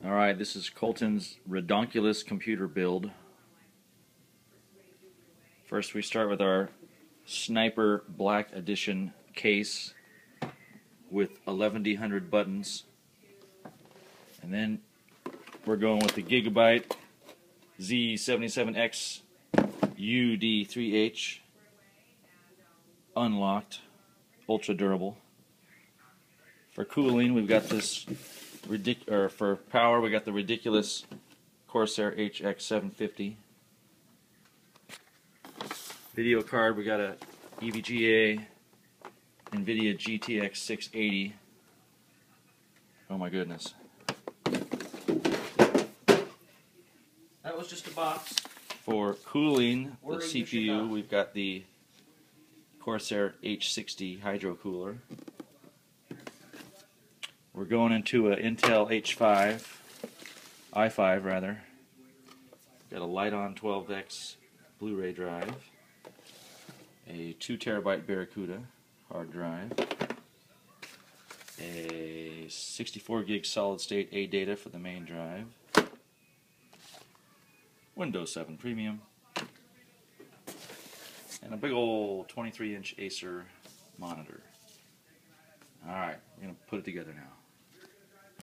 Alright, this is Colton's redonkulous computer build. First we start with our Sniper Black Edition case with 11D100 buttons. And then we're going with the Gigabyte Z77X UD3H unlocked, ultra durable. For cooling, we've got this for power, we got the ridiculous Corsair HX750. Video card, we got a EVGA NVIDIA GTX 680. Oh my goodness. That was just a box. For cooling the CPU, we've got the Corsair H60 Hydro Cooler. We're going into an Intel i5 rather. Got a Lite-On 12X Blu-ray drive, a 2TB Barracuda hard drive, a 64GB solid-state ADATA for the main drive, Windows 7 Premium, and a big old 23-inch Acer monitor. Alright, we're going to put it together now.